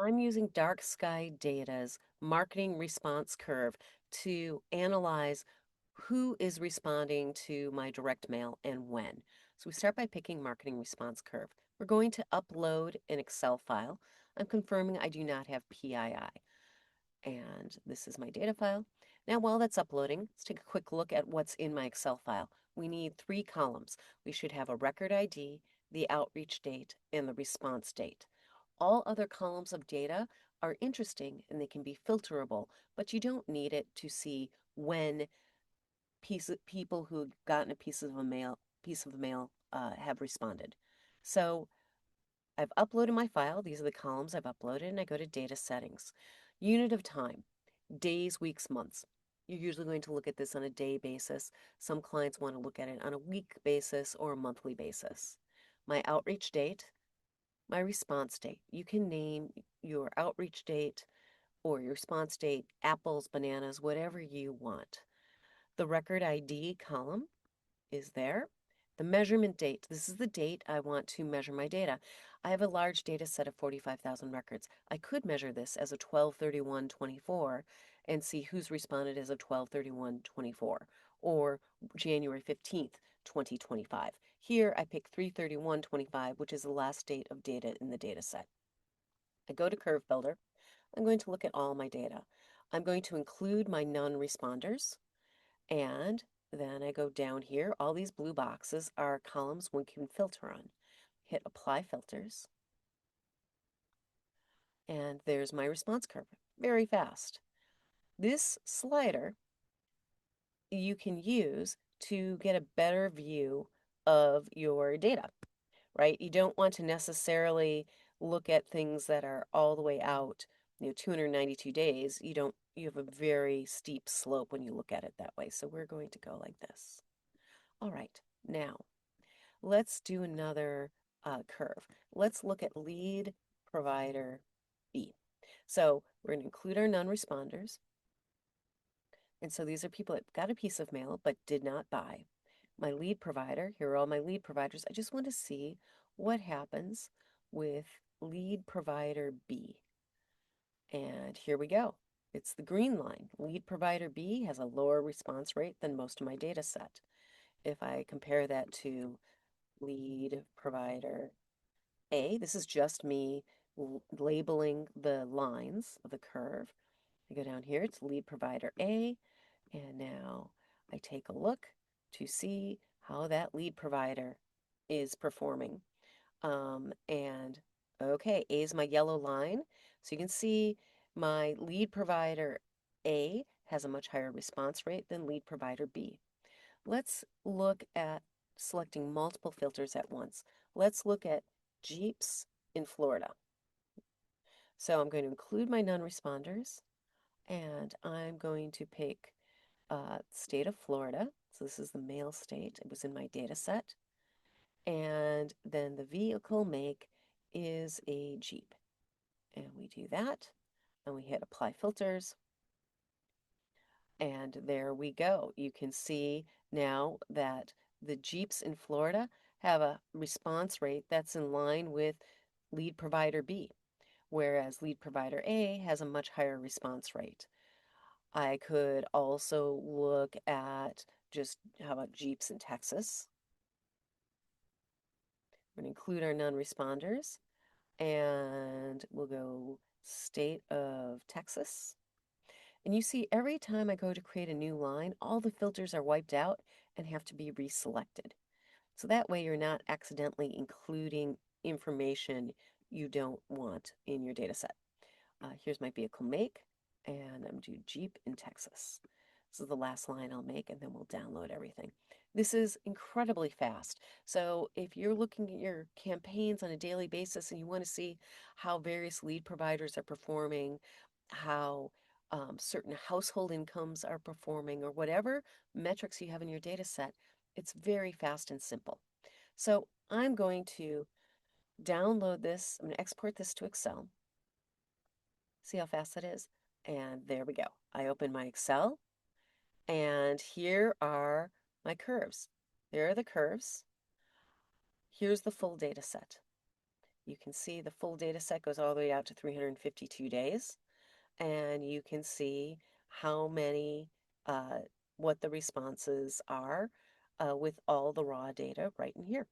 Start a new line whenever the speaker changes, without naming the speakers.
I'm using Dark Sky Data's marketing response curve to analyze who is responding to my direct mail and when. So we start by picking marketing response curve. We're going to upload an Excel file. I'm confirming I do not have PII. And this is my data file. Now, while that's uploading, let's take a quick look at what's in my Excel file. We need 3 columns. We should have a record ID, the outreach date, and the response date. All other columns of data are interesting and they can be filterable, but you don't need it to see when people who have gotten a piece of the mail have responded. So I've uploaded my file. These are the columns I've uploaded, and I go to Data Settings. Unit of time, days, weeks, months. You're usually going to look at this on a day basis. Some clients want to look at it on a week basis or a monthly basis. My outreach date, my response date. You can name your outreach date or your response date apples, bananas, whatever you want. The record ID column is there. The measurement date, this is the date I want to measure my data. I have a large data set of 45,000 records. I could measure this as a 12/31/24 and see who's responded as of 12/31/24 or January 15th, 2025. Here I pick 3/31/25, which is the last date of data in the data set. I go to Curve Builder. I'm going to look at all my data. I'm going to include my non-responders, and then I go down here. All these blue boxes are columns one can filter on. Hit Apply Filters, and there's my response curve. Very fast. This slider you can use to get a better view of your data, right? You don't want to necessarily look at things that are all the way out, 292 days. You have a very steep slope when you look at it that way. So we're going to go like this. All right, now let's do another curve. Let's look at lead provider B. So we're going to include our non-responders. And so these are people that got a piece of mail but did not buy. My lead provider, here are all my lead providers. I just want to see what happens with lead provider B. And here we go. It's the green line. Lead provider B has a lower response rate than most of my data set. If I compare that to lead provider A, this is just me labeling the lines of the curve. I go down here, it's lead provider A, and now I take a look to see how that lead provider is performing. And okay, A is my yellow line. So you can see my lead provider A has a much higher response rate than lead provider B. Let's look at selecting multiple filters at once. Let's look at Jeeps in Florida. So I'm going to include my non-responders, and I'm going to pick state of Florida. So this is the mail state. It was in my data set. And then the vehicle make is a Jeep. And we do that, and we hit Apply Filters. And there we go. You can see now that the Jeeps in Florida have a response rate that's in line with lead provider B, whereas lead provider A has a much higher response rate. I could also look at just how about Jeeps in Texas. We're going to include our non-responders, and we'll go state of Texas. And you see every time I go to create a new line, all the filters are wiped out and have to be reselected. So that way you're not accidentally including information you don't want in your data set. Here's my vehicle make, and I'm doing Jeep in Texas. This is the last line I'll make, and then we'll download everything. This is incredibly fast. So if you're looking at your campaigns on a daily basis and you want to see how various lead providers are performing, how certain household incomes are performing, or whatever metrics you have in your data set, it's very fast and simple. So I'm going to download this. I'm going to export this to Excel. See how fast that is? And there we go. I open my Excel, and here are my curves. There are the curves. Here's the full data set. You can see the full data set goes all the way out to 352 days, and you can see how many, what the responses are with all the raw data right in here.